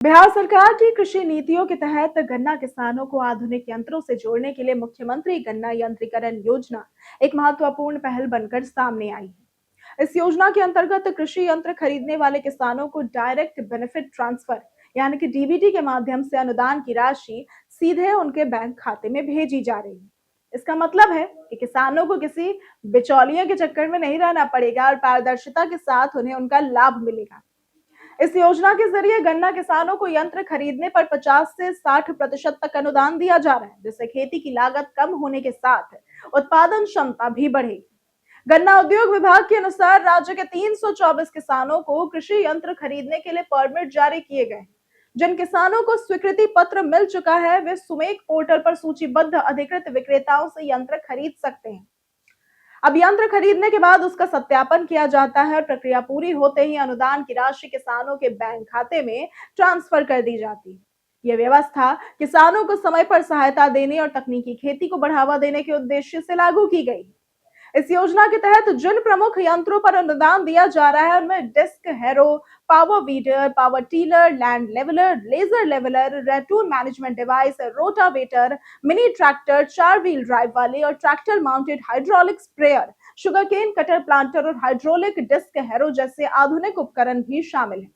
बिहार सरकार की कृषि नीतियों के तहत गन्ना किसानों को आधुनिक यंत्रों से जोड़ने के लिए मुख्यमंत्री गन्ना यंत्रीकरण योजना एक महत्वपूर्ण पहल बनकर सामने आई है। इस योजना के अंतर्गत कृषि यंत्र खरीदने वाले किसानों को डायरेक्ट बेनिफिट ट्रांसफर यानी कि डीबीटी के माध्यम से अनुदान की राशि सीधे उनके बैंक खाते में भेजी जा रही है। इसका मतलब है कि किसानों को किसी बिचौलिए के चक्कर में नहीं रहना पड़ेगा और पारदर्शिता के साथ उन्हें उनका लाभ मिलेगा। इस योजना के जरिए गन्ना किसानों को यंत्र खरीदने पर 50 से 60% तक अनुदान दिया जा रहा है, जिससे खेती की लागत कम होने के साथ उत्पादन क्षमता भी बढ़ेगी। गन्ना उद्योग विभाग के अनुसार राज्य के 324 किसानों को कृषि यंत्र खरीदने के लिए परमिट जारी किए गए हैं। जिन किसानों को स्वीकृति पत्र मिल चुका है, वे सुमेक पोर्टल पर सूचीबद्ध अधिकृत विक्रेताओं से यंत्र खरीद सकते हैं। अब यंत्र खरीदने के बाद उसका सत्यापन किया जाता है और प्रक्रिया पूरी होते ही अनुदान की राशि किसानों के बैंक खाते में ट्रांसफर कर दी जाती है। यह व्यवस्था किसानों को समय पर सहायता देने और तकनीकी खेती को बढ़ावा देने के उद्देश्य से लागू की गई है। इस योजना के तहत जिन प्रमुख यंत्रों पर अनुदान दिया जा रहा है उनमें disc harrow, power weeder, power tiller, land leveller, laser leveller, ratoon management device, rotavator, mini tractor, 4 wheel drive वाले और tractor mounted hydraulic sprayer, sugarcane cutter planter और हाइड्रोलिक डिस्क हैरो जैसे आधुनिक उपकरण भी शामिल हैं।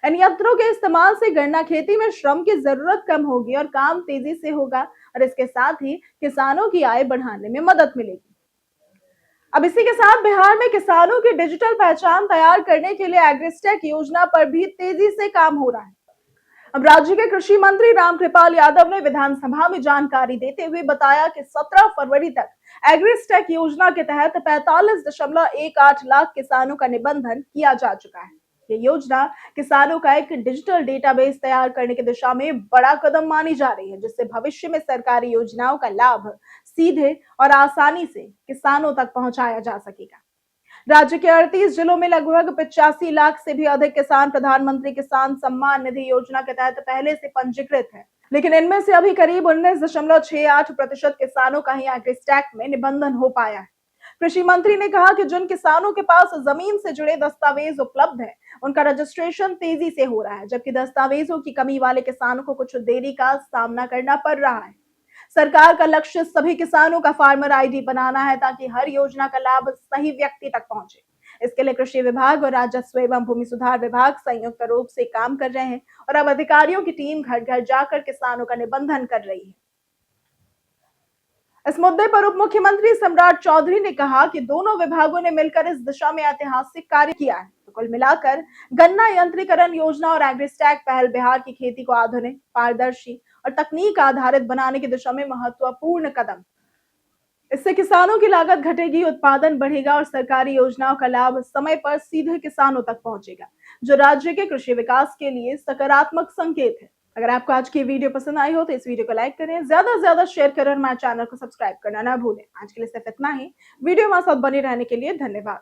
इन यंत्रों के इस्तेमाल से गन्ना खेती में श्रम की जरूरत कम होगी और काम तेजी से होगा और इसके साथ ही किसानों की आय बढ़ाने में मदद मिलेगी। अब इसी के साथ बिहार में किसानों की डिजिटल पहचान तैयार करने के लिए एग्रीस्टैक योजना पर भी तेजी से काम हो रहा है। अब राज्य के कृषि मंत्री रामकृपाल यादव ने विधानसभा में जानकारी देते हुए बताया कि 17 फरवरी तक एग्रीस्टैक योजना के तहत 45.18 लाख किसानों का निबंधन किया जा चुका है। ये योजना किसानों का एक डिजिटल डेटाबेस तैयार करने की दिशा में बड़ा कदम मानी जा रही है, जिससे भविष्य में सरकारी योजनाओं का लाभ सीधे और आसानी से किसानों तक पहुंचाया जा सकेगा। राज्य के 38 जिलों में लगभग 85 लाख से भी अधिक किसान प्रधानमंत्री किसान सम्मान निधि योजना के तहत पहले से पंजीकृत हैं, लेकिन इनमें से अभी करीब 19.68% किसानों का ही एग्रीस्टैक में निबंधन हो पाया है। कृषि मंत्री ने कहा कि जिन किसानों के पास जमीन से जुड़े दस्तावेज उपलब्ध हैं, उनका रजिस्ट्रेशन तेजी से हो रहा है, जबकि दस्तावेजों की कमी वाले किसानों को कुछ देरी का सामना करना पड़ रहा है। सरकार का लक्ष्य सभी किसानों का फार्मर आईडी बनाना है ताकि हर योजना का लाभ सही व्यक्ति तक पहुंचे। इसके लिए कृषि विभाग और राजस्व एवं भूमि सुधार विभाग संयुक्त रूप से काम कर रहे हैं और अब अधिकारियों की टीम घर घर जाकर किसानों का निबंधन कर रही है। इस मुद्दे पर उप मुख्यमंत्री सम्राट चौधरी ने कहा कि दोनों विभागों ने मिलकर इस दिशा में ऐतिहासिक कार्य किया है। तो कुल मिलाकर गन्ना यंत्रीकरण योजना और एग्रीस्टैक पहल बिहार की खेती को आधुनिक, पारदर्शी और तकनीक आधारित बनाने की दिशा में महत्वपूर्ण कदम। इससे किसानों की लागत घटेगी, उत्पादन बढ़ेगा और सरकारी योजनाओं का लाभ समय पर सीधे किसानों तक पहुंचेगा, जो राज्य के कृषि विकास के लिए सकारात्मक संकेत है। अगर आपको आज की वीडियो पसंद आई हो तो इस वीडियो को लाइक करें, ज्यादा से ज्यादा शेयर करें और हमारे चैनल को सब्सक्राइब करना ना भूलें। आज के लिए सिर्फ इतना ही। वीडियो हमारे साथ बने रहने के लिए धन्यवाद।